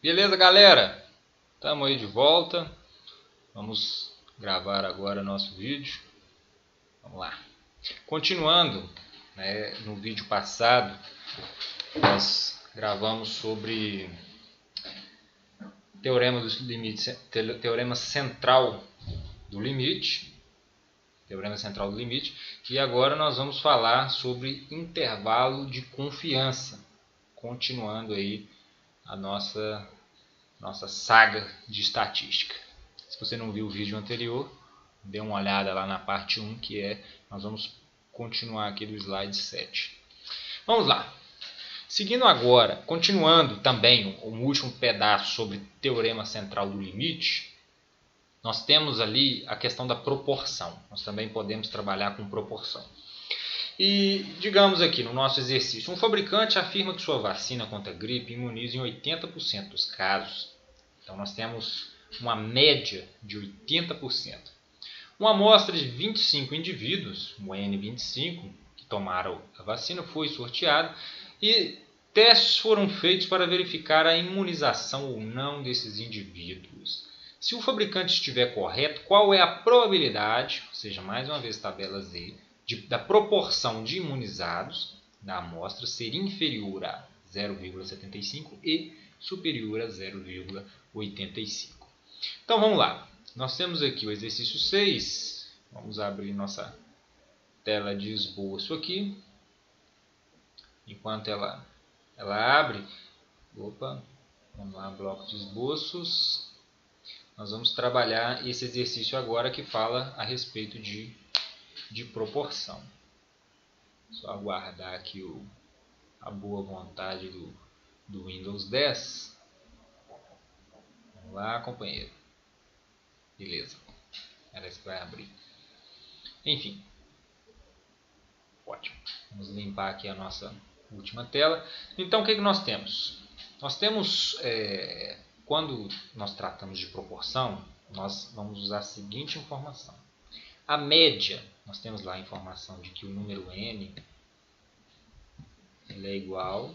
Beleza, galera? Estamos aí de volta. Vamos gravar agora nosso vídeo. Vamos lá. Continuando, no vídeo passado, nós gravamos sobre teorema dos limites, teorema central do limite. Teorema central do limite. E agora nós vamos falar sobre intervalo de confiança. Continuando aí a nossa saga de estatística. Se você não viu o vídeo anterior, dê uma olhada lá na parte 1, nós vamos continuar aqui do slide 7. Vamos lá. Seguindo agora, continuando também o último pedaço sobre teorema central do limite, nós temos ali a questão da proporção. Nós também podemos trabalhar com proporção. E digamos aqui no nosso exercício, um fabricante afirma que sua vacina contra a gripe imuniza em 80% dos casos. Então nós temos uma média de 80%. Uma amostra de 25 indivíduos, o N25, que tomaram a vacina, foi sorteada e testes foram feitos para verificar a imunização ou não desses indivíduos. Se o fabricante estiver correto, qual é a probabilidade, ou seja, mais uma vez tabela Z, da proporção de imunizados da amostra ser inferior a 0,75 e superior a 0,85. Então vamos lá. Nós temos aqui o exercício 6. Vamos abrir nossa tela de esboço aqui. Enquanto ela abre, vamos lá, bloco de esboços. Nós vamos trabalhar esse exercício agora que fala a respeito de proporção. Só aguardar aqui a boa vontade do Windows 10. Vamos lá, companheiro. Beleza. Parece que vai abrir. Enfim. Ótimo. Vamos limpar aqui a nossa última tela. Então, o que nós temos? Nós temos, quando nós tratamos de proporção, nós vamos usar a seguinte informação. A média, nós temos lá a informação de que o número n ele é igual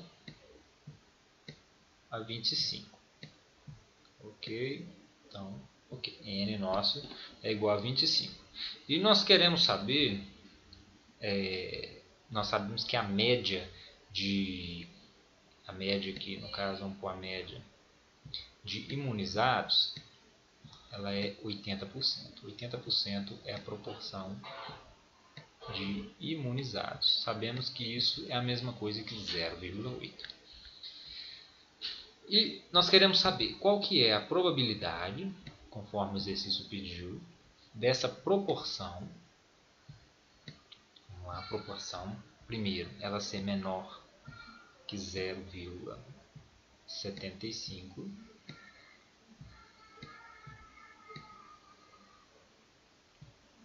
a 25. Ok? Então, n nosso é igual a 25. E nós queremos saber, nós sabemos que a média aqui, no caso, vamos pôr a média de imunizados, ela é 80%. 80% é a proporção de imunizados. Sabemos que isso é a mesma coisa que 0,8. E nós queremos saber qual que é a probabilidade, conforme o exercício pediu, dessa proporção. Vamos lá, a proporção, primeiro, ela ser menor que 0,75.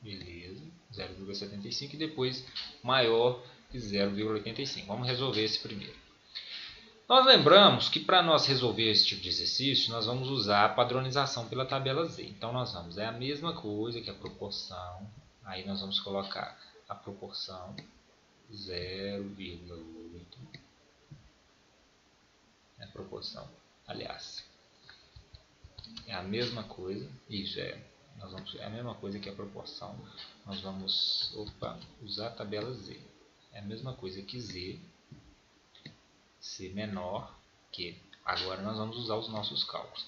Beleza, 0,75 e depois maior que 0,85. Vamos resolver esse primeiro. Nós lembramos que para nós resolver esse tipo de exercício, nós vamos usar a padronização pela tabela Z. Então nós vamos, é a mesma coisa que a proporção, aí nós vamos colocar a proporção 0,8. É a proporção, aliás, é a mesma coisa, é a mesma coisa que a proporção. Nós vamos usar a tabela Z. É a mesma coisa que Z ser menor que. Agora nós vamos usar os nossos cálculos.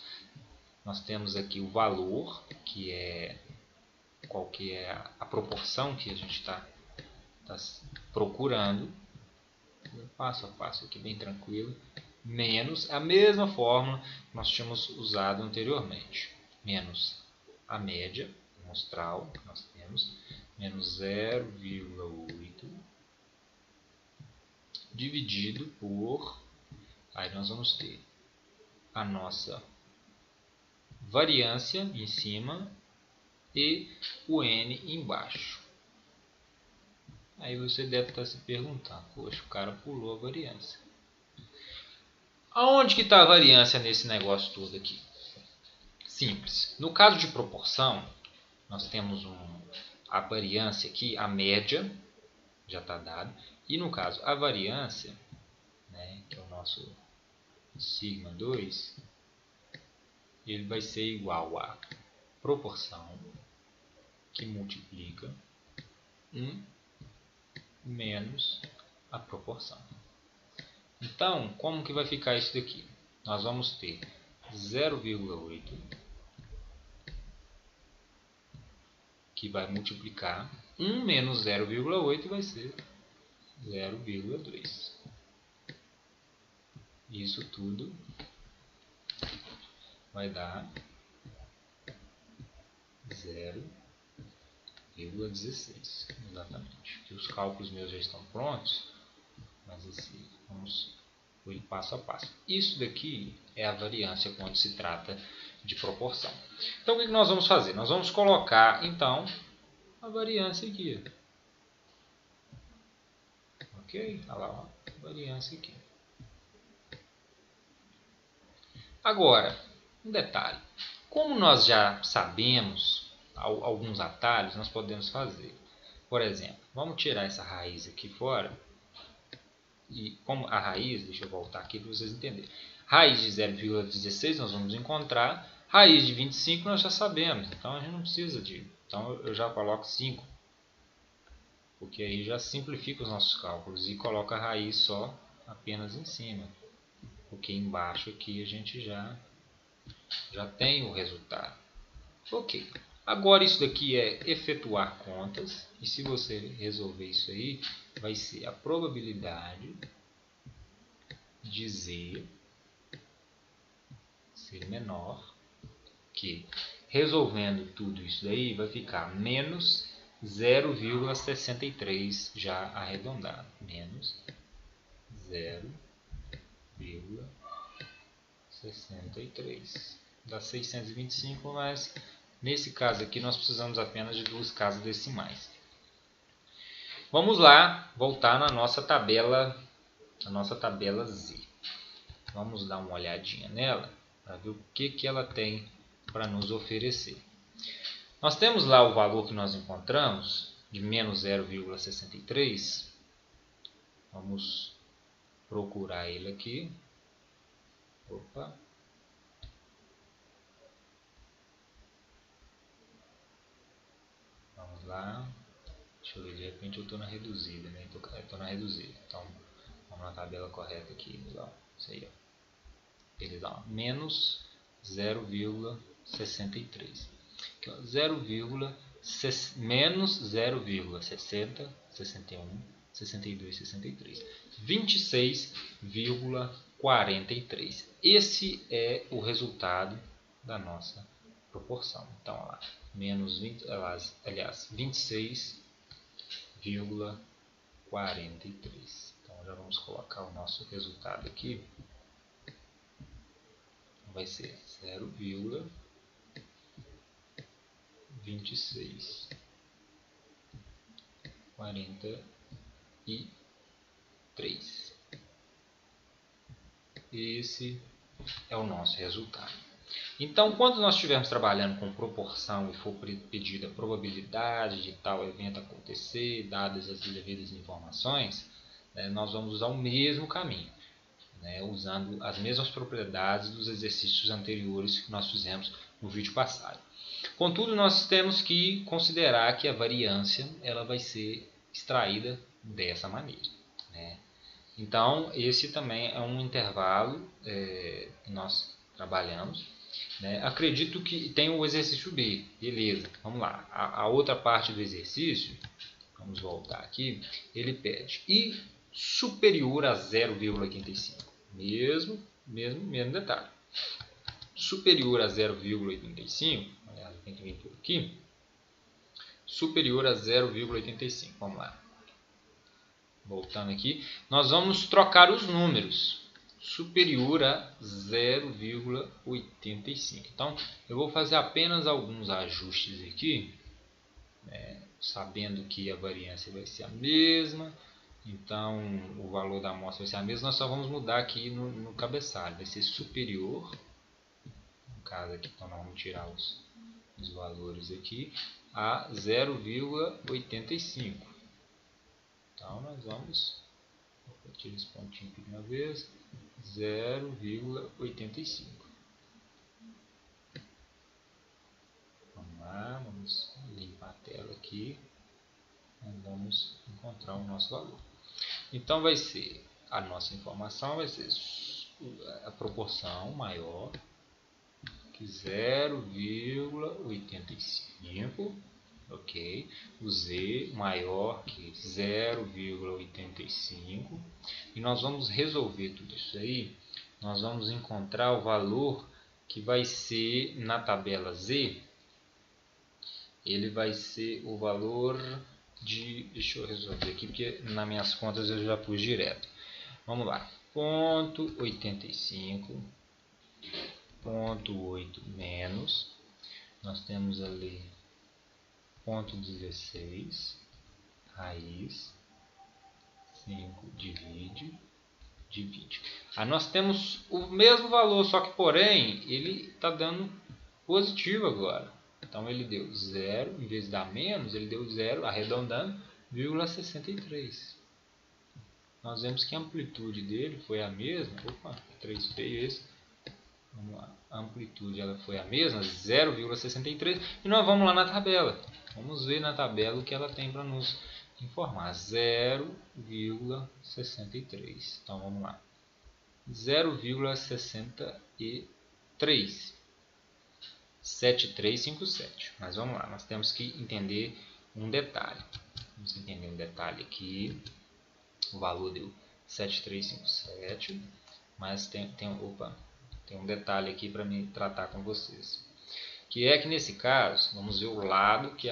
Nós temos aqui o valor, que é qual que é a proporção que a gente está procurando. Passo a passo aqui, bem tranquilo. Menos a mesma fórmula que nós tínhamos usado anteriormente. Menos a média amostral que nós temos, menos 0,8 dividido por, aí nós vamos ter a nossa variância em cima e o n embaixo. Aí você deve estar se perguntando, poxa, o cara pulou a variância. Aonde que está a variância nesse negócio todo aqui? Simples. No caso de proporção, nós temos a variância aqui, a média, já está dado. E no caso, a variância, que é o nosso sigma 2, ele vai ser igual a proporção que multiplica 1 menos a proporção. Então, como que vai ficar isso daqui? Nós vamos ter 0,8 que vai multiplicar 1 menos 0,8 vai ser 0,2. Isso tudo vai dar 0,16. Exatamente. Aqui os cálculos meus já estão prontos, mas assim, vamos ir passo a passo. Isso daqui é a variância quando se trata de proporção. Então o que nós vamos fazer? Nós vamos colocar então a variância aqui. Ok? Olha lá, ó, a variância aqui. Agora, um detalhe. Como nós já sabemos alguns atalhos, nós podemos fazer. Por exemplo, vamos tirar essa raiz aqui fora. E como a raiz, deixa eu voltar aqui para vocês entenderem. Raiz de 0,16 nós vamos encontrar. Raiz de 25 nós já sabemos. Então a gente não precisa de... Então eu já coloco 5. Porque aí já simplifica os nossos cálculos. E coloca a raiz só apenas em cima. Porque embaixo aqui a gente já tem o resultado. Ok. Agora isso daqui é efetuar contas. E se você resolver isso aí, vai ser a probabilidade de Z ser menor que, resolvendo tudo isso daí, vai ficar menos 0,63 já arredondado. Menos 0,63. Dá 625, mas nesse caso aqui nós precisamos apenas de duas casas decimais. Vamos lá, voltar na nossa tabela Z. Vamos dar uma olhadinha nela para ver o que ela tem para nos oferecer. Nós temos lá o valor que nós encontramos de menos 0,63. Vamos procurar ele aqui. Opa. Vamos lá. Deixa eu ver, de repente eu estou na reduzida, né? Estou na reduzida. Então, vamos na tabela correta aqui. Isso aí, ó. Ele dá menos 0,63. Menos 0,60, 61, 62, 63. 26,43. Esse é o resultado da nossa proporção. Então, olha lá, menos 20, aliás, 26,43. Então, já vamos colocar o nosso resultado aqui. Vai ser 0,2643. Esse é o nosso resultado. Então, quando nós estivermos trabalhando com proporção e for pedida a probabilidade de tal evento acontecer, dadas as devidas informações, nós vamos usar o mesmo caminho. Usando as mesmas propriedades dos exercícios anteriores que nós fizemos no vídeo passado. Contudo, nós temos que considerar que a variância ela vai ser extraída dessa maneira. Então, esse também é um intervalo que nós trabalhamos. Acredito que tem o exercício B. Beleza, vamos lá. A outra parte do exercício, vamos voltar aqui, ele pede I superior a 0,85. Mesmo detalhe. Superior a 0,85, aliás, tem que vir por aqui. Superior a 0,85, vamos lá. Voltando aqui, nós vamos trocar os números. Superior a 0,85. Então, eu vou fazer apenas alguns ajustes aqui, sabendo que a variância vai ser a mesma. Então, o valor da amostra vai ser a mesma, nós só vamos mudar aqui no cabeçalho. Vai ser superior, no caso aqui, então nós vamos tirar os valores aqui, a 0,85. Então, nós vamos, vou tirar esse pontinho aqui de uma vez, 0,85. lá, vamos limpar a tela aqui, e vamos encontrar o nosso valor. Então vai ser, a nossa informação vai ser a proporção maior que 0,85, ok? O z maior que 0,85, e nós vamos resolver tudo isso aí. Nós vamos encontrar o valor que vai ser na tabela Z. Ele vai ser o valor de, deixa eu resolver aqui porque nas minhas contas eu já pus direto. Vamos lá, ponto 85, ponto 8 menos, nós temos ali ponto 16, raiz 5 divide. Nós temos o mesmo valor, só que porém ele está dando positivo agora. Então ele deu 0, em vez de dar menos, ele deu 0, arredondando, 0,63. Nós vemos que a amplitude dele foi a mesma. Opa, 3 feio esse. Vamos lá. A amplitude ela foi a mesma, 0,63. E nós vamos lá na tabela. Vamos ver na tabela o que ela tem para nos informar. 0,63. Então vamos lá. 0,63. 7357. Mas vamos lá, nós temos que entender um detalhe. Vamos entender um detalhe aqui. O valor deu 7357, mas tem um detalhe aqui para me tratar com vocês. Que é que nesse caso, vamos ver o lado que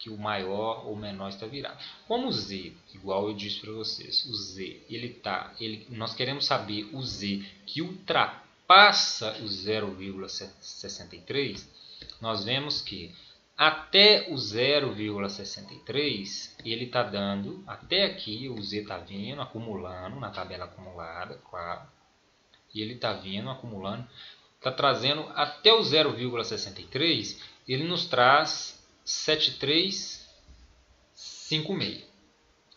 o maior ou menor está virado. Como o z, igual eu disse para vocês, o z, nós queremos saber o z que ultrapassa o 0,63, nós vemos que até o 0,63 ele está dando, até aqui o z está vindo, acumulando na tabela acumulada, claro, e ele está vindo, acumulando, está trazendo até o 0,63, ele nos traz 7356,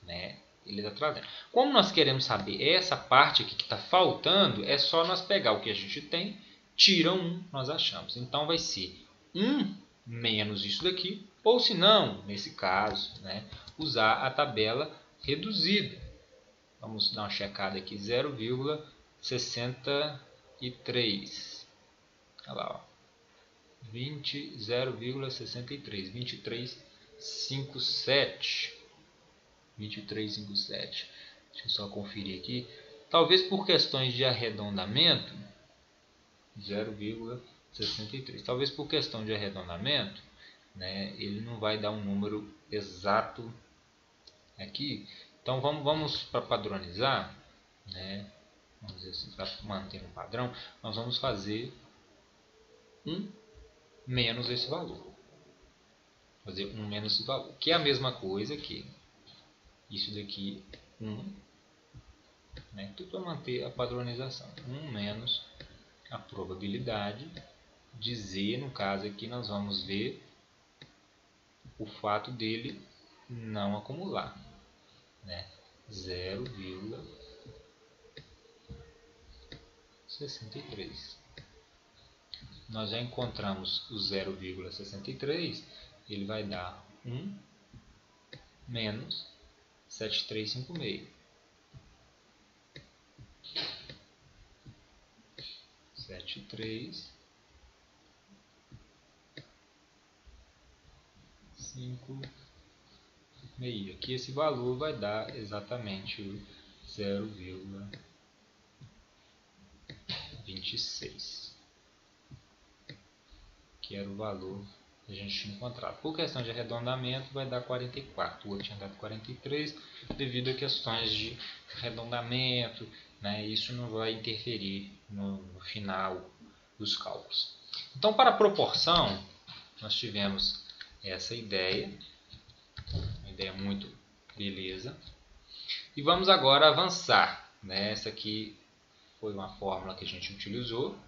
né? Ele está trazendo. Como nós queremos saber essa parte aqui que está faltando, é só nós pegar o que a gente tem, tira 1, nós achamos. Então vai ser 1 menos isso daqui, ou se não, nesse caso, né, usar a tabela reduzida. Vamos dar uma checada aqui, 0,63. Olha lá, ó. 0,63, 2357. 2357. Deixa eu só conferir aqui. Talvez por questões de arredondamento, 0,63. Talvez por questão de arredondamento, né, ele não vai dar um número exato aqui. Então vamos para padronizar, né? Vamos dizer assim, para manter um padrão, nós vamos fazer 1 menos esse valor. Fazer 1 menos esse valor, que é a mesma coisa que isso daqui, 1, né? Tudo para manter a padronização. 1 menos a probabilidade de z, no caso aqui nós vamos ver o fato dele não acumular, né? 0,63. Nós já encontramos o 0,63, ele vai dar 1 menos 7356. 7356. Aqui esse valor vai dar exatamente o 0,26, que era o valor que a gente tinha encontrado. Por questão de arredondamento vai dar 44, o outro tinha dado 43, devido a questões de arredondamento, né? Isso não vai interferir no final dos cálculos. Então, para a proporção, nós tivemos essa ideia, uma ideia muito beleza, e vamos agora avançar, né? Essa aqui foi uma fórmula que a gente utilizou,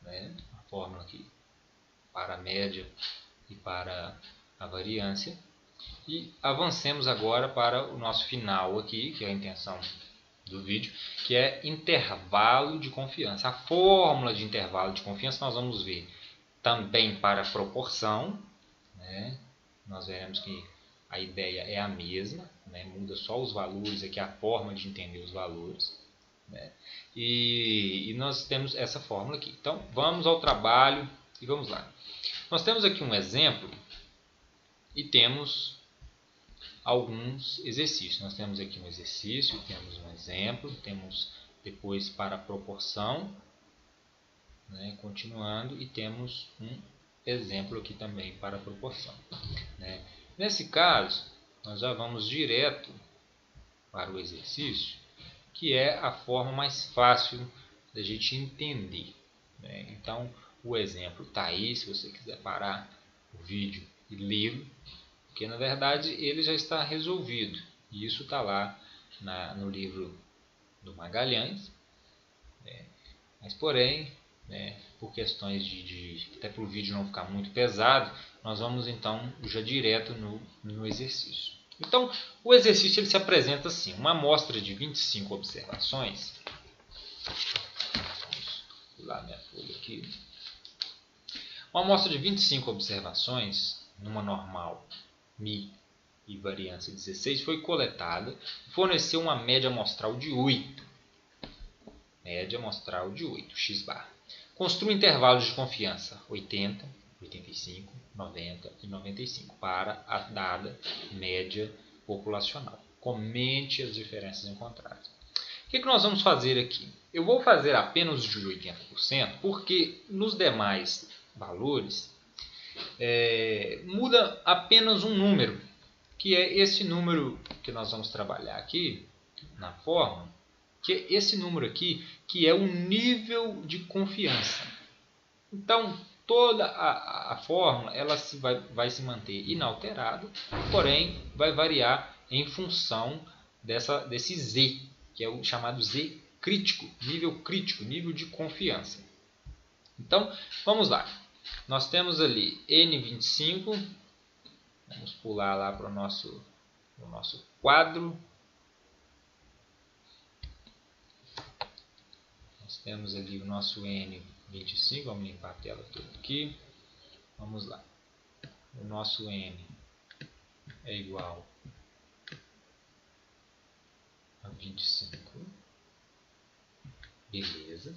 né? Uma fórmula aqui para a média e para a variância, e avancemos agora para o nosso final aqui, que é a intenção do vídeo, que é intervalo de confiança. A fórmula de intervalo de confiança nós vamos ver também para a proporção, né? Nós veremos que a ideia é a mesma, né? Muda só os valores, aqui a forma de entender os valores, né? E nós temos essa fórmula aqui. Então, vamos ao trabalho e vamos lá. Nós temos aqui um exemplo e temos alguns exercícios. Nós temos aqui um exercício, temos um exemplo, temos depois para a proporção, né? Continuando, e temos um exemplo aqui também para a proporção, né? Nesse caso, nós já vamos direto para o exercício, que é a forma mais fácil da gente entender, né? Então, o exemplo está aí, se você quiser parar o vídeo e lê-lo, porque na verdade ele já está resolvido. E isso está lá no livro do Magalhães, né? Mas porém, né, por questões até para o vídeo não ficar muito pesado, nós vamos então já direto no exercício. Então, o exercício ele se apresenta assim: uma amostra de 25 observações. Vamos pular minha folha aqui. Uma amostra de 25 observações, numa normal Mi e variância 16, foi coletada e forneceu uma média amostral de 8. Média amostral de 8, x bar. Construa intervalos de confiança 80, 85, 90 e 95 para a dada média populacional. Comente as diferenças encontradas. O que nós vamos fazer aqui? Eu vou fazer apenas de 80%, porque nos demais valores muda apenas um número, que é esse número que nós vamos trabalhar aqui na fórmula, que é esse número aqui, que é o nível de confiança. Então, toda a fórmula ela vai se manter inalterada, porém vai variar em função desse Z, que é o chamado Z crítico, nível de confiança. Então, vamos lá. Nós temos ali N25, vamos pular lá para o nosso quadro. Nós temos ali o nosso N25, vamos limpar a tela toda aqui. Vamos lá. O nosso N é igual a 25. Beleza.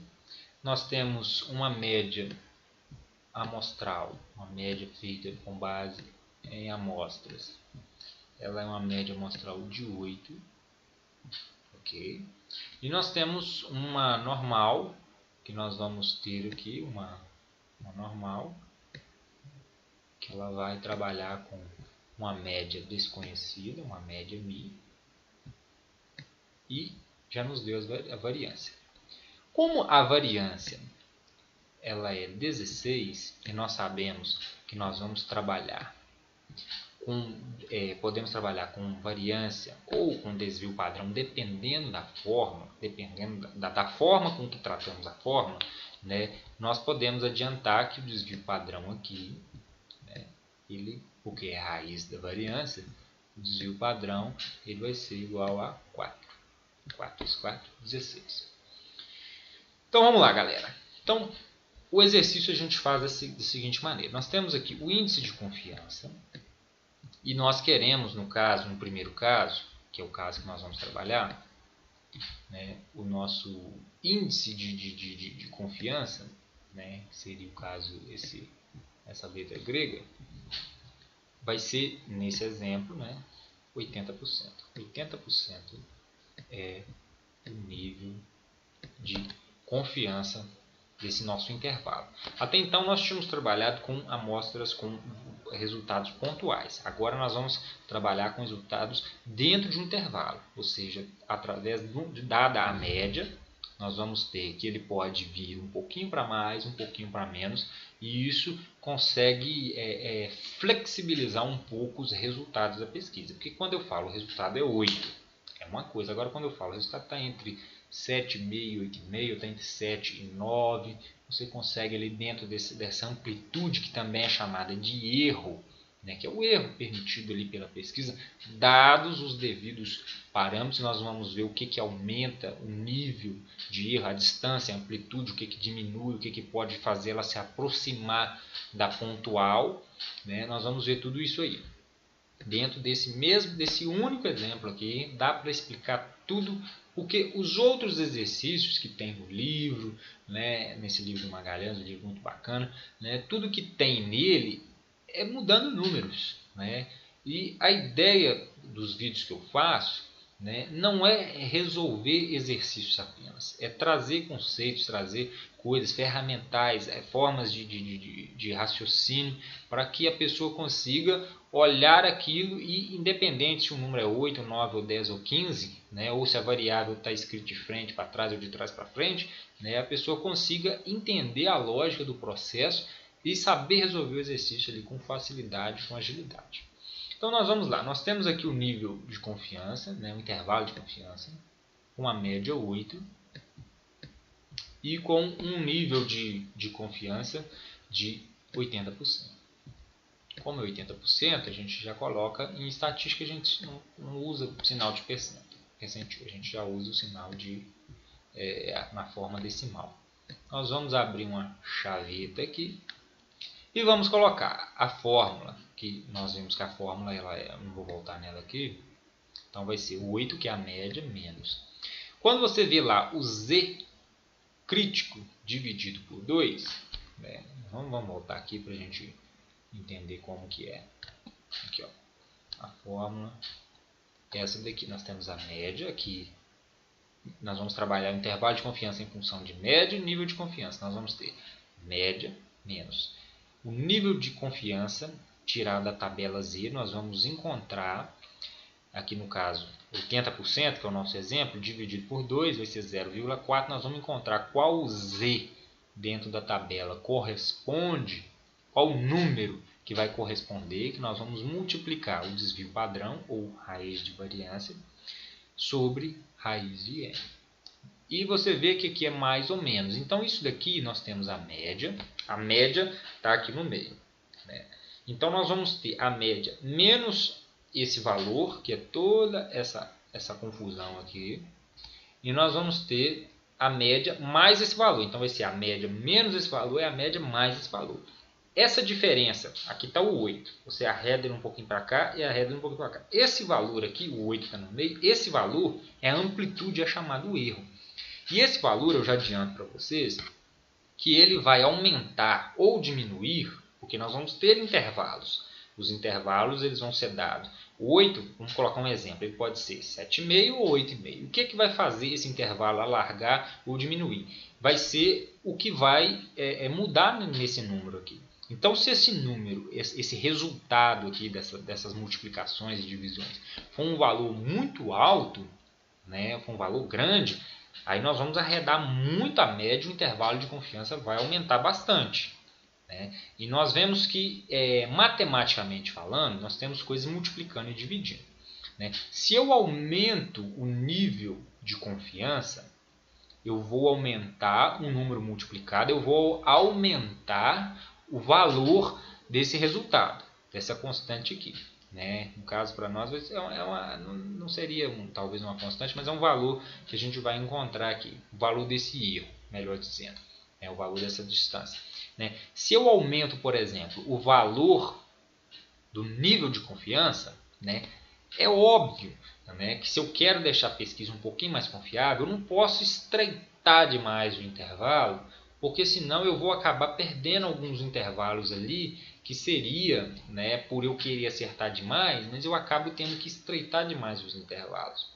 Nós temos uma média amostral, uma média feita com base em amostras. Ela é uma média amostral de 8. Ok. E nós temos uma normal, que nós vamos ter aqui, uma normal, que ela vai trabalhar com uma média desconhecida, uma média Mi, e já nos deu a variância. Como a variância ela é 16, e nós sabemos que nós vamos trabalhar podemos trabalhar com variância ou com desvio padrão, dependendo da forma, dependendo da forma com que tratamos a fórmula, né? Nós podemos adiantar que o desvio padrão aqui, né, porque é a raiz da variância, o desvio padrão ele vai ser igual a 4. 4 vezes 4, 16. Então vamos lá, galera. Então, o exercício a gente faz da seguinte maneira. Nós temos aqui o índice de confiança. E nós queremos, no primeiro caso, que é o caso que nós vamos trabalhar, né, o nosso índice de confiança, né, que seria o caso, essa letra grega, vai ser, nesse exemplo, né, 80%. 80% é o nível de confiança desse nosso intervalo. Até então nós tínhamos trabalhado com amostras com resultados pontuais. Agora nós vamos trabalhar com resultados dentro de um intervalo, ou seja, através dada a média, nós vamos ter que ele pode vir um pouquinho para mais, um pouquinho para menos, e isso consegue flexibilizar um pouco os resultados da pesquisa. Porque quando eu falo o resultado é 8, é uma coisa. Agora quando eu falo o resultado está entre 7,5 e 8,5, está entre 7 e 9. Você consegue ali dentro dessa amplitude que também é chamada de erro, né, que é o erro permitido ali pela pesquisa, dados os devidos parâmetros. Nós vamos ver o que aumenta o nível de erro, a distância, a amplitude, o que diminui, o que pode fazer ela se aproximar da pontual, né? Nós vamos ver tudo isso aí. Dentro desse único exemplo aqui, dá para explicar tudo, porque os outros exercícios que tem no livro, né, nesse livro do Magalhães, um livro muito bacana, né, tudo que tem nele é mudando números, né? E a ideia dos vídeos que eu faço, né, não é resolver exercícios apenas, é trazer conceitos, trazer coisas, ferramentais, formas de raciocínio, para que a pessoa consiga olhar aquilo e, independente se o número é 8, 9, ou 10 ou 15, né, ou se a variável está escrita de frente para trás ou de trás para frente, né, a pessoa consiga entender a lógica do processo e saber resolver o exercício ali com facilidade, com agilidade. Então nós vamos lá, nós temos aqui o nível de confiança, né, o intervalo de confiança, com a média 8 e com um nível de confiança de 80%. Como é 80%, a gente já coloca em estatística, a gente não usa o sinal de percentil, a gente já usa o sinal na forma decimal. Nós vamos abrir uma chaveta aqui e vamos colocar a fórmula, que nós vimos que a fórmula, não vou voltar nela aqui, então vai ser 8, que é a média, menos. Quando você vê lá o Z crítico dividido por 2, né, vamos voltar aqui para a gente entender como que é. Aqui, ó, a fórmula é essa daqui. Nós temos a média, aqui nós vamos trabalhar o intervalo de confiança em função de média e nível de confiança. Nós vamos ter média menos o nível de confiança tirado da tabela Z. Nós vamos encontrar, aqui no caso, 80%, que é o nosso exemplo, dividido por 2, vai ser 0,4. Nós vamos encontrar qual o Z dentro da tabela corresponde, qual o número que vai corresponder, que nós vamos multiplicar o desvio padrão, ou raiz de variância, sobre raiz de n. E você vê que aqui é mais ou menos. Então, isso daqui nós temos a média está aqui no meio, né? Então, nós vamos ter a média menos esse valor, que é toda essa confusão aqui, e nós vamos ter a média mais esse valor. Então, vai ser a média menos esse valor é a média mais esse valor. Essa diferença, aqui está o 8, você arreda ele um pouquinho para cá e arreda ele um pouquinho para cá. Esse valor aqui, o 8 está no meio, esse valor é a amplitude, é chamado erro. E esse valor, eu já adianto para vocês, que ele vai aumentar ou diminuir, porque nós vamos ter intervalos. Os intervalos eles vão ser dados. O 8, vamos colocar um exemplo, ele pode ser 7,5 ou 8,5. O que vai fazer esse intervalo alargar ou diminuir? Vai ser o que vai mudar nesse número aqui. Então, se esse número, esse resultado aqui dessas multiplicações e divisões for um valor muito alto, né, for um valor grande, aí nós vamos arredar muito a média, o intervalo de confiança vai aumentar bastante, né? E nós vemos que, matematicamente falando, nós temos coisas multiplicando e dividindo, né? Se eu aumento o nível de confiança, eu vou aumentar o número multiplicado, eu vou aumentar o valor desse resultado, dessa constante aqui, né? No caso, para nós, não seria talvez uma constante, mas é um valor que a gente vai encontrar aqui, o valor desse erro, melhor dizendo, o valor dessa distância, né? Se eu aumento, por exemplo, o valor do nível de confiança, né, é óbvio, né, que se eu quero deixar a pesquisa um pouquinho mais confiável, eu não posso estreitar demais o intervalo, porque senão eu vou acabar perdendo alguns intervalos ali, que seria, né, por eu querer acertar demais, mas eu acabo tendo que estreitar demais os intervalos.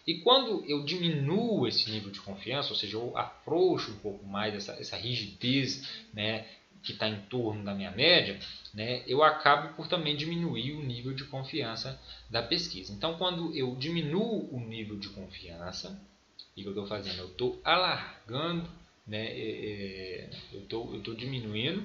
E quando eu diminuo esse nível de confiança, ou seja, eu afrouxo um pouco mais essa rigidez, né, que está em torno da minha média, né, eu acabo por também diminuir o nível de confiança da pesquisa. Então, quando eu diminuo o nível de confiança, o que eu estou fazendo? Eu estou alargando, né, eu estou diminuindo,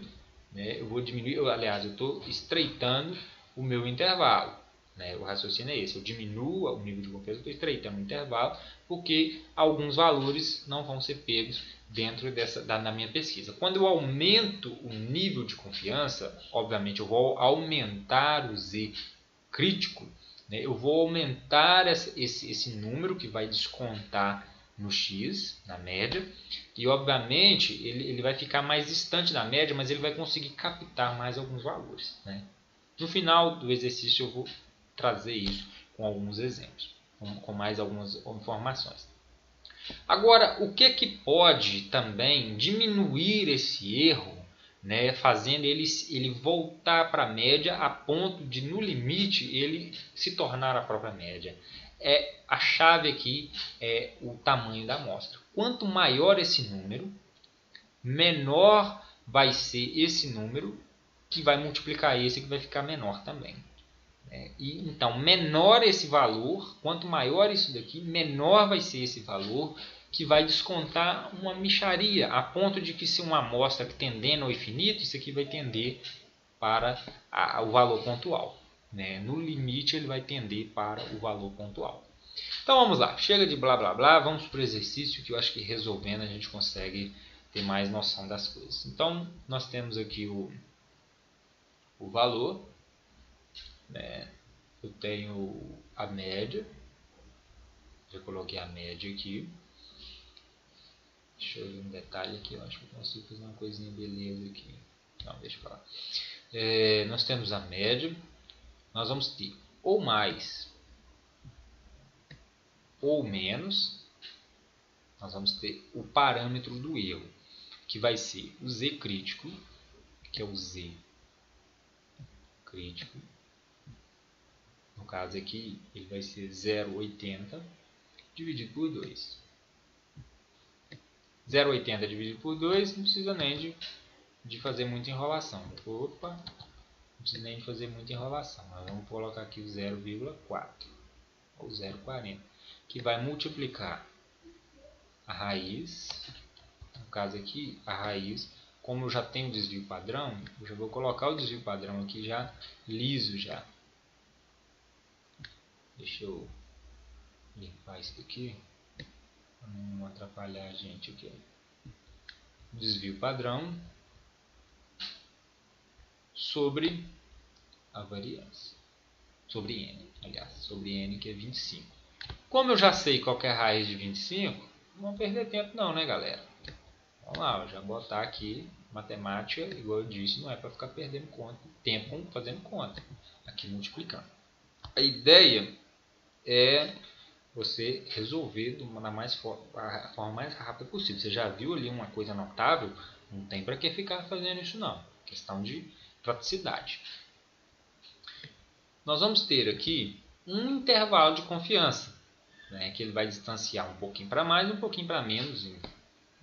né, eu estou estreitando o meu intervalo, né? O raciocínio é esse, eu diminuo o nível de confiança, estou estreitando o intervalo, porque alguns valores não vão ser pegos dentro da minha pesquisa. Quando eu aumento o nível de confiança, obviamente eu vou aumentar o Z crítico, né? Eu vou aumentar esse número que vai descontar no X, na média, e obviamente ele vai ficar mais distante da média, mas ele vai conseguir captar mais alguns valores, né? No final do exercício eu vou trazer isso com alguns exemplos, com mais algumas informações. Agora, o que pode também diminuir esse erro, né, fazendo ele voltar para a média a ponto de, no limite, ele se tornar a própria média? A chave aqui é o tamanho da amostra. Quanto maior esse número, menor vai ser esse número, que vai multiplicar esse, que vai ficar menor também. Então, menor esse valor, quanto maior isso daqui, menor vai ser esse valor, que vai descontar uma mixaria, a ponto de que se uma amostra tendendo ao infinito, isso aqui vai tender para o valor pontual, né? No limite ele vai tender para o valor pontual. Então vamos lá, chega de blá blá blá, vamos para o exercício, que eu acho que resolvendo a gente consegue ter mais noção das coisas. Então nós temos aqui o valor, né? Eu tenho a média, já coloquei a média aqui. Deixa eu ver um detalhe aqui, eu acho que eu consigo fazer uma coisinha beleza aqui. Não, deixa eu falar. Nós temos a média, nós vamos ter ou mais ou menos, nós vamos ter o parâmetro do erro, que vai ser o Z crítico, que é o Z crítico. No caso aqui, ele vai ser 0,80 dividido por 2. 0,80 dividido por 2, não precisa nem de fazer muita enrolação. Opa, não precisa nem de fazer muita enrolação. Nós vamos colocar aqui o 0,4 ou 0,40, que vai multiplicar a raiz. No caso aqui, a raiz, como eu já tenho desvio padrão, eu já vou colocar o desvio padrão aqui já liso já. Deixa eu limpar isso aqui para não atrapalhar a gente aqui. Desvio padrão sobre a variância, sobre n, aliás, sobre n, que é 25. Como eu já sei qual é a raiz de 25, não vamos perder tempo não, né, galera? Vamos lá, eu já botar aqui matemática, igual eu disse, não é para ficar perdendo tempo fazendo conta, aqui multiplicando. A ideia é você resolver a forma mais rápida possível. Você já viu ali uma coisa notável? Não tem para que ficar fazendo isso não. Questão de praticidade. Nós vamos ter aqui um intervalo de confiança, né, que ele vai distanciar um pouquinho para mais, um pouquinho para menos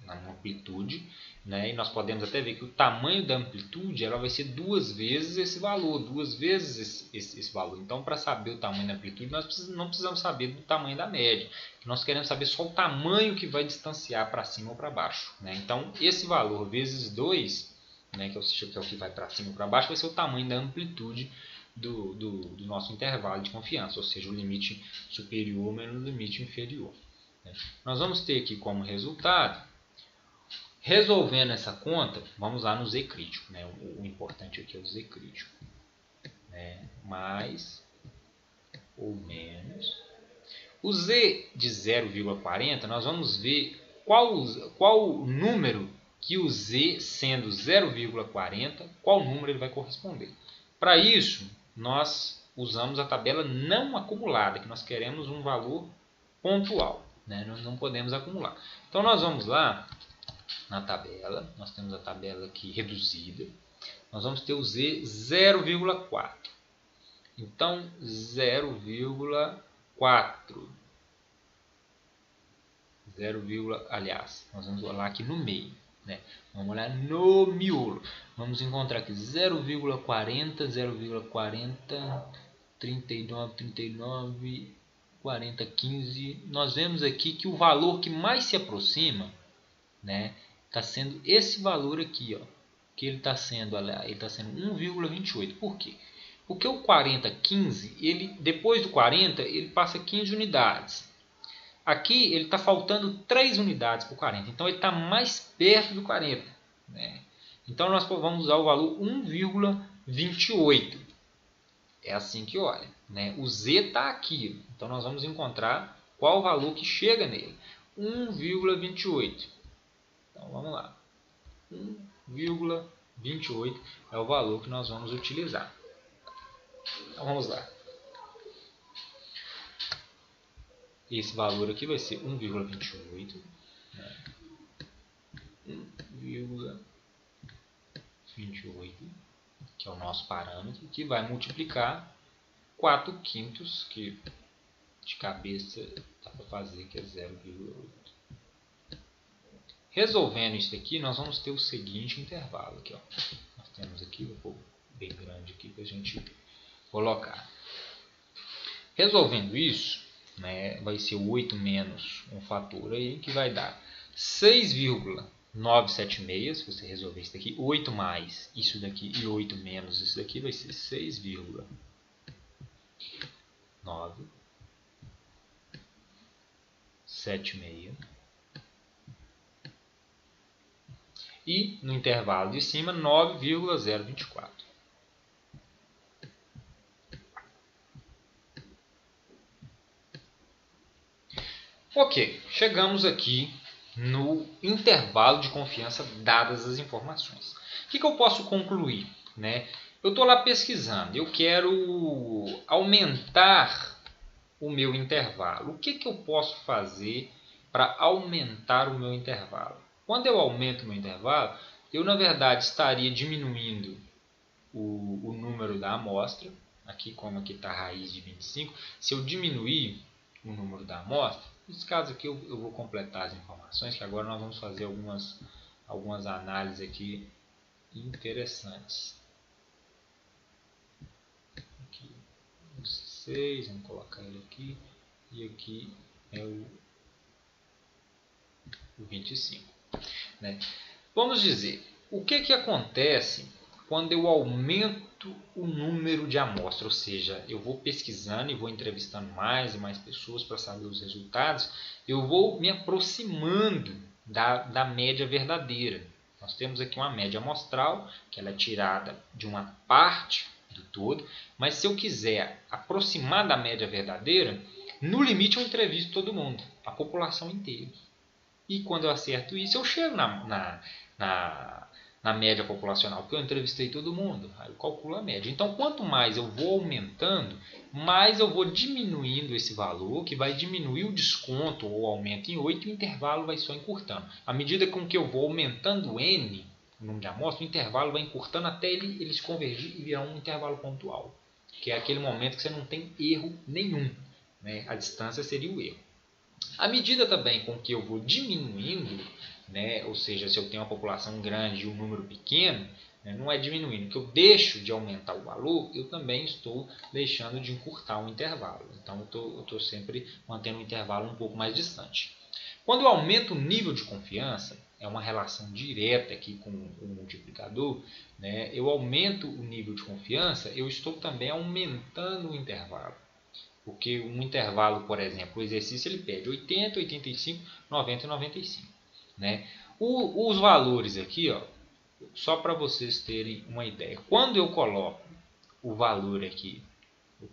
na amplitude, né, e nós podemos até ver que o tamanho da amplitude ela vai ser 2 vezes esse valor, 2 vezes esse valor. Então, para saber o tamanho da amplitude, nós não precisamos saber do tamanho da média. Nós queremos saber só o tamanho que vai distanciar para cima ou para baixo, né? Então, esse valor vezes 2, né, que é o que vai para cima ou para baixo, vai ser o tamanho da amplitude do nosso intervalo de confiança, ou seja, o limite superior menos o limite inferior, né? Nós vamos ter aqui como resultado, resolvendo essa conta, vamos lá no Z crítico, né? O importante aqui é o Z crítico, né? Mais ou menos. O Z de 0,40, nós vamos ver qual número que o Z sendo 0,40, qual número ele vai corresponder. Para isso, nós usamos a tabela não acumulada, que nós queremos um valor pontual, né? Nós não podemos acumular. Então, nós vamos lá na tabela, nós temos a tabela aqui reduzida, nós vamos ter o Z 0,4. Então, 0,4. Aliás, nós vamos olhar aqui no meio, né? Vamos olhar no miolo. Vamos encontrar aqui 0,40, 0,40, 39, 39, 40, 15. Nós vemos aqui que o valor que mais se aproxima, né, está sendo esse valor aqui, ó, que ele está sendo 1,28. Por quê? Porque o 4015, ele, depois do 40, ele passa 15 unidades. Aqui ele está faltando 3 unidades para o 40, então ele está mais perto do 40. Né? Então nós vamos usar o valor 1,28. É assim que olha. Né? O Z está aqui, então nós vamos encontrar qual o valor que chega nele. 1,28. Então vamos lá. 1,28 é o valor que nós vamos utilizar. Então vamos lá. Esse valor aqui vai ser 1,28. Né? 1,28, que é o nosso parâmetro, que vai multiplicar 4/5, que de cabeça dá para fazer, que é 0,8. Resolvendo isso aqui, nós vamos ter o seguinte intervalo. Aqui, ó. Nós temos aqui, vou pôr bem grande aqui para a gente colocar. Resolvendo isso, né, vai ser 8 menos um fator aí, que vai dar 6,976. Se você resolver isso daqui, 8 mais isso daqui e 8 menos isso daqui, vai ser 6,976. E no intervalo de cima, 9,024. Ok, chegamos aqui no intervalo de confiança dadas as informações. O que eu posso concluir? Né? Eu estou lá pesquisando, eu quero aumentar o meu intervalo. O que eu posso fazer para aumentar o meu intervalo? Quando eu aumento o meu intervalo, eu na verdade estaria diminuindo o número da amostra. Aqui, como aqui está a raiz de 25, se eu diminuir o número da amostra, nesse caso aqui eu vou completar as informações, que agora nós vamos fazer algumas análises aqui interessantes. Aqui, 6, vamos colocar ele aqui, e aqui é o 25. Né? Vamos dizer, o que acontece quando eu aumento o número de amostras? Ou seja, eu vou pesquisando e vou entrevistando mais e mais pessoas para saber os resultados, eu vou me aproximando da média verdadeira. Nós temos aqui uma média amostral, que ela é tirada de uma parte do todo, mas se eu quiser aproximar da média verdadeira, no limite eu entrevisto todo mundo, a população inteira. E quando eu acerto isso, eu chego na média populacional, porque eu entrevistei todo mundo. Aí eu calculo a média. Então, quanto mais eu vou aumentando, mais eu vou diminuindo esse valor, que vai diminuir o desconto ou aumento em 8, e o intervalo vai só encurtando. À medida com que eu vou aumentando o N, o número de amostras, o intervalo vai encurtando até ele se convergir e virar um intervalo pontual, que é aquele momento que você não tem erro nenhum. Né? A distância seria o erro. À medida também com que eu vou diminuindo, né, ou seja, se eu tenho uma população grande e um número pequeno, né, não é diminuindo, que eu deixo de aumentar o valor, eu também estou deixando de encurtar o intervalo. Então eu estou sempre mantendo o intervalo um pouco mais distante. Quando eu aumento o nível de confiança, é uma relação direta aqui com o multiplicador, né, eu aumento o nível de confiança, eu estou também aumentando o intervalo. Porque um intervalo, por exemplo, o exercício ele pede 80, 85, 90 e 95. Né? Os valores aqui, ó, só para vocês terem uma ideia. Quando eu coloco o valor aqui,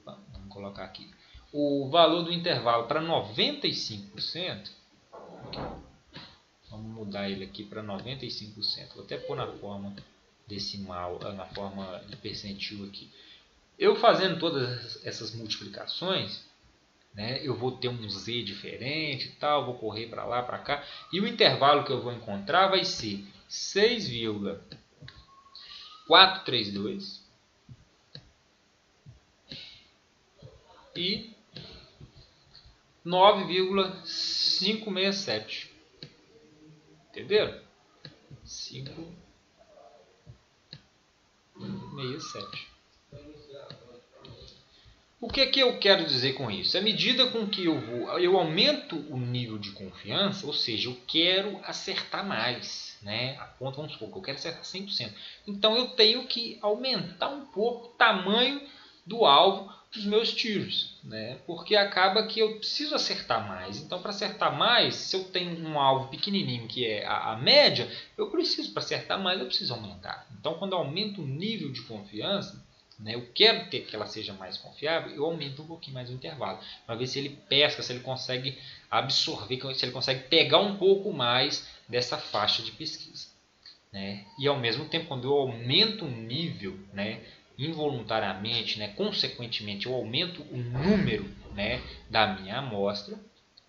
vamos colocar aqui, o valor do intervalo para 95%, vamos mudar ele aqui para 95%. Vou até pôr na forma decimal, na forma de percentil aqui. Eu fazendo todas essas multiplicações, né, eu vou ter um Z diferente e tal, vou correr para lá, para cá, e o intervalo que eu vou encontrar vai ser 6,432 e 9,567. Entenderam? 567. O que eu quero dizer com isso? À medida com que eu aumento o nível de confiança, ou seja, eu quero acertar mais, né? A conta, vamos supor que eu quero acertar 100%. Então eu tenho que aumentar um pouco o tamanho do alvo dos meus tiros, né? Porque acaba que eu preciso acertar mais. Então, para acertar mais, se eu tenho um alvo pequenininho que é a média, eu preciso, para acertar mais, eu preciso aumentar. Então, quando eu aumento o nível de confiança, né, eu quero ter que ela seja mais confiável, eu aumento um pouquinho mais o intervalo, para ver se ele pesca, se ele consegue absorver, se ele consegue pegar um pouco mais dessa faixa de pesquisa, né? E ao mesmo tempo, quando eu aumento o nível, né, involuntariamente, né, consequentemente, eu aumento o número, né, da minha amostra,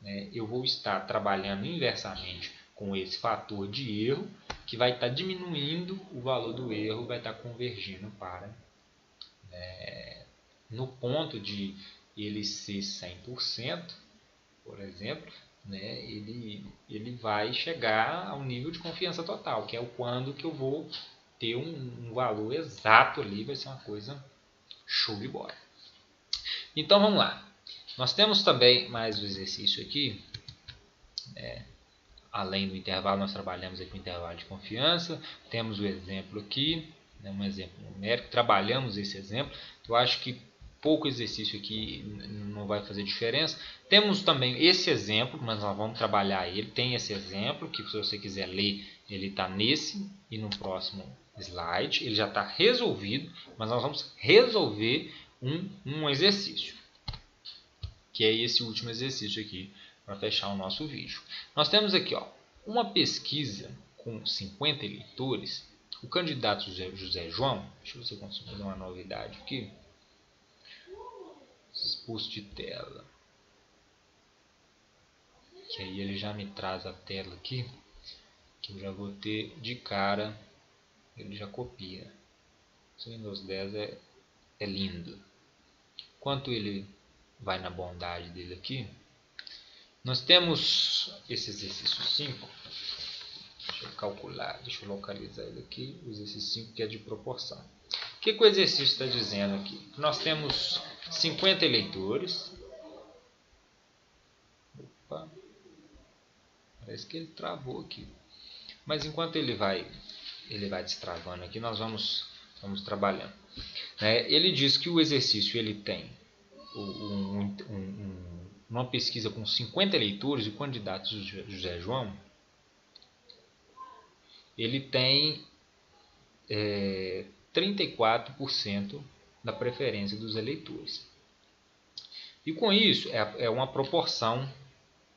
né, eu vou estar trabalhando inversamente com esse fator de erro, que vai estar diminuindo o valor do erro, vai estar convergindo para no ponto de ele ser 100%, por exemplo, né, ele vai chegar ao nível de confiança total, que é o quando que eu vou ter um valor exato ali, vai ser uma coisa show de bola. Então vamos lá. Nós temos também mais um exercício aqui, né? Além do intervalo, nós trabalhamos aqui o intervalo de confiança. Temos o exemplo aqui, né? Um exemplo numérico. Trabalhamos esse exemplo. Eu acho que pouco exercício aqui não vai fazer diferença. Temos também esse exemplo, mas nós vamos trabalhar ele. Tem esse exemplo, que se você quiser ler, ele está nesse e no próximo slide. Ele já está resolvido, mas nós vamos resolver um exercício, que é esse último exercício aqui, para fechar o nosso vídeo. Nós temos aqui, ó, uma pesquisa com 50 eleitores. O candidato José João, deixa eu ver se eu consigo fazer uma novidade aqui. Expulso de tela. Que aí ele já me traz a tela aqui, que eu já vou ter de cara, ele já copia. O Windows 10 é lindo. Enquanto ele vai na bondade dele aqui, nós temos esse exercício 5. Deixa eu calcular, deixa eu localizar ele aqui. O exercício 5 que é de proporção. O que o exercício está dizendo aqui? Nós temos 50 eleitores. Opa, parece que ele travou aqui. Mas enquanto ele vai destravando aqui, nós vamos trabalhando. Ele diz que o exercício ele tem uma pesquisa com 50 eleitores e o candidato José João, ele tem 34% da preferência dos eleitores. E com isso, é uma proporção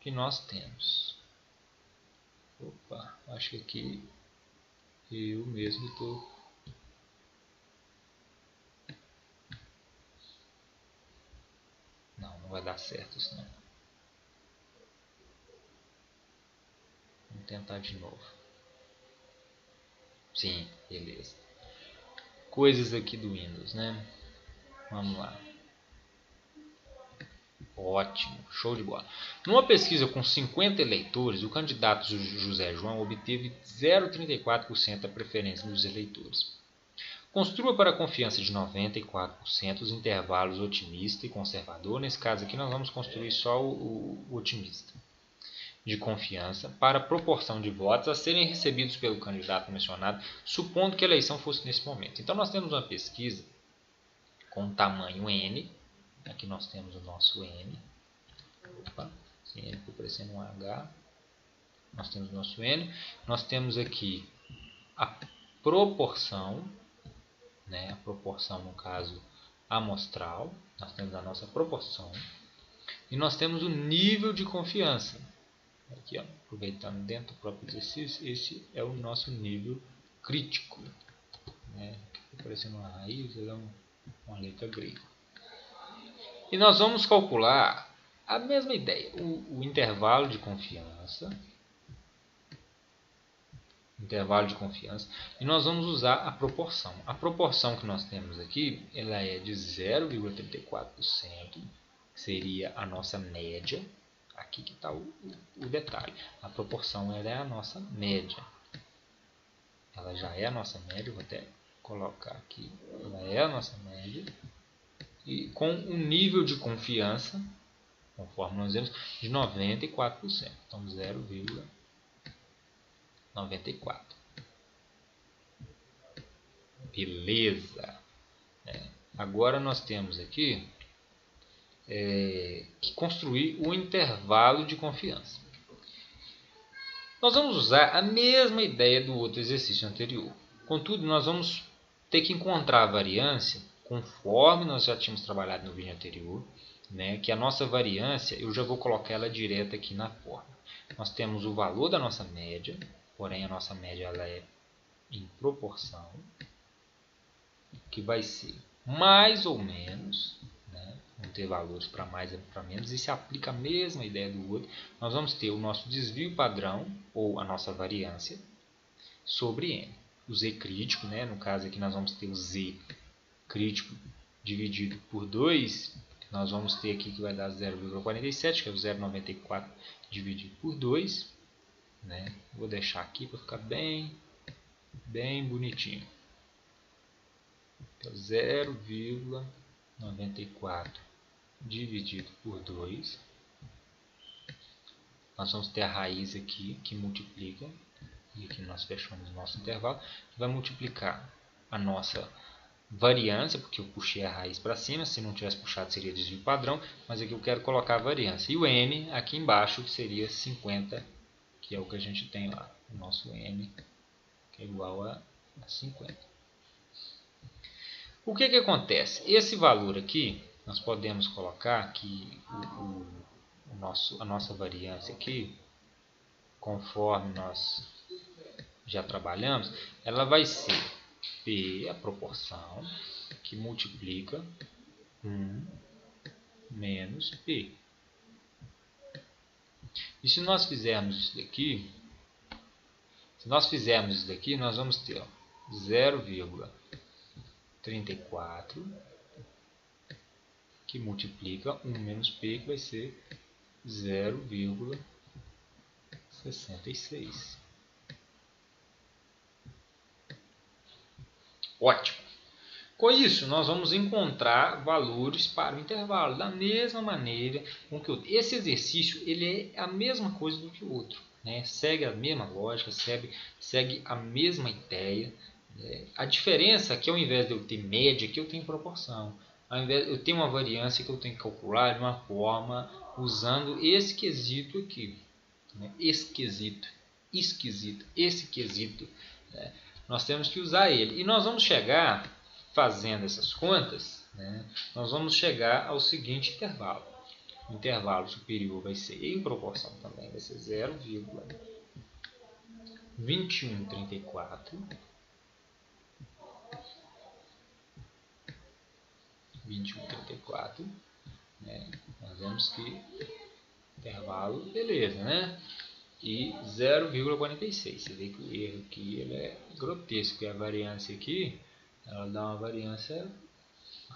que nós temos. Opa, acho que aqui eu mesmo estou... Não vai dar certo isso não. Vamos tentar de novo. Sim, beleza. Coisas aqui do Windows, né? Vamos lá. Ótimo, show de bola. Numa pesquisa com 50 eleitores, o candidato José João obteve 0,34% da preferência dos eleitores. Construa para a confiança de 94% os intervalos otimista e conservador. Nesse caso aqui nós vamos construir só o otimista. De confiança para a proporção de votos a serem recebidos pelo candidato mencionado, supondo que a eleição fosse nesse momento. Então nós temos uma pesquisa com tamanho N. Aqui nós temos o nosso N. Opa, esse N ficou parecendo um H. Nós temos o nosso N. Nós temos aqui a proporção, né? A proporção, no caso, amostral. Nós temos a nossa proporção. E nós temos o nível de confiança. Aqui, ó, aproveitando dentro do próprio exercício, esse é o nosso nível crítico. Né? Aqui parecendo uma raiz, é uma letra grega. E nós vamos calcular a mesma ideia, o intervalo de confiança. Intervalo de confiança. E nós vamos usar a proporção. A proporção que nós temos aqui, ela é de 0,34%, que seria a nossa média. Aqui que está o detalhe. A proporção ela é a nossa média. Ela já é a nossa média. Vou até colocar aqui. Ela é a nossa média. E com um nível de confiança, conforme nós vemos, de 94%. Então 0,94. Beleza. Agora nós temos aqui que construir o intervalo de confiança. Nós vamos usar a mesma ideia do outro exercício anterior. Contudo, nós vamos ter que encontrar a variância conforme nós já tínhamos trabalhado no vídeo anterior, né? Que a nossa variância, eu já vou colocar ela direta aqui na forma. Nós temos o valor da nossa média, porém a nossa média ela é em proporção, que vai ser mais ou menos, né? Vão ter valores para mais e para menos, e se aplica a mesma ideia do outro. Nós vamos ter o nosso desvio padrão, ou a nossa variância, sobre n. O z crítico, né? No caso aqui nós vamos ter o z crítico dividido por 2, nós vamos ter aqui que vai dar 0,47, que é o 0,94 dividido por 2. Né? Vou deixar aqui para ficar bem bonitinho. Então, 0,94 dividido por 2. Nós vamos ter a raiz aqui que multiplica, e aqui nós fechamos o nosso intervalo, que vai multiplicar a nossa variância, porque eu puxei a raiz para cima, se não tivesse puxado seria desvio padrão, mas aqui eu quero colocar a variância. E o n aqui embaixo, que seria 50, que é o que a gente tem lá, o nosso n, que é igual a 50. O que acontece? Esse valor aqui, nós podemos colocar que a nossa variância aqui, conforme nós já trabalhamos, ela vai ser P, a proporção, que multiplica 1 menos P. E se nós fizermos isso daqui, nós vamos ter 0,34 que multiplica 1 menos P, que vai ser 0,66. Ótimo! Com isso, nós vamos encontrar valores para o intervalo, da mesma maneira com que o outro. Esse exercício ele é a mesma coisa do que o outro, né? Segue a mesma lógica, segue a mesma ideia. A diferença é que ao invés de eu ter média, aqui eu tenho proporção. Ao invés, eu tenho uma variância que eu tenho que calcular de uma forma usando esse quesito aqui. Né? Esse quesito. Né? Nós temos que usar ele. E nós vamos chegar, fazendo essas contas, né? Nós vamos chegar ao seguinte intervalo. O intervalo superior vai ser, em proporção também, vai ser 0,2134. 2134, né? Nós vemos que intervalo, beleza, né? E 0,46. Você vê que o erro aqui ele é grotesco, e a variância aqui ela dá uma variância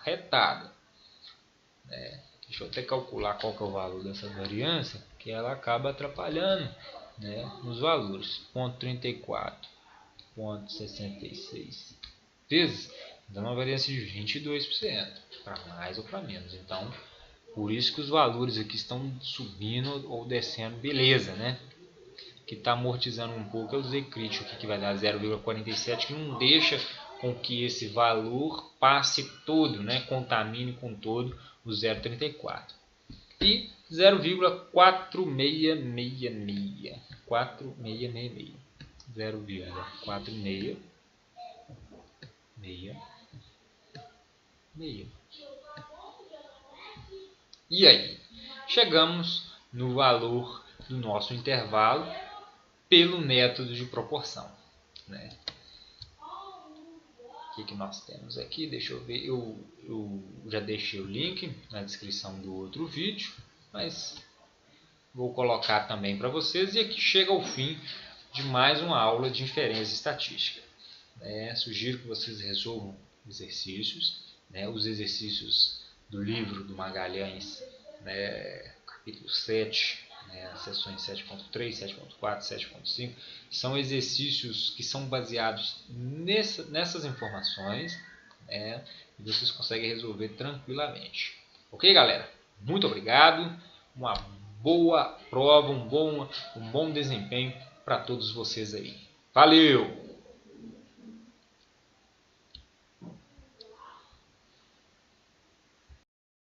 retada, né? Deixa eu até calcular qual que é o valor dessa variância, que ela acaba atrapalhando, né, nos valores. 0,34, 0,66 vezes, dá uma variância de 22%, para mais ou para menos. Então, por isso que os valores aqui estão subindo ou descendo, beleza, né? Que está amortizando um pouco é o Z crítico, que vai dar 0,47, que não deixa com que esse valor passe todo, né? Contamine com todo o 0,34. E 0,4666. 0,4666. E aí? Chegamos no valor do nosso intervalo pelo método de proporção, né? O que nós temos aqui? Deixa eu ver. Eu já deixei o link na descrição do outro vídeo, mas vou colocar também para vocês. E aqui chega ao fim de mais uma aula de inferência estatística. Sugiro que vocês resolvam exercícios, né? Os exercícios do livro do Magalhães, né? Capítulo 7, né? As seções 7.3, 7.4, 7.5, são exercícios que são baseados nessas informações, né? E vocês conseguem resolver tranquilamente. Ok, galera? Muito obrigado, uma boa prova, um bom desempenho para todos vocês aí. Valeu!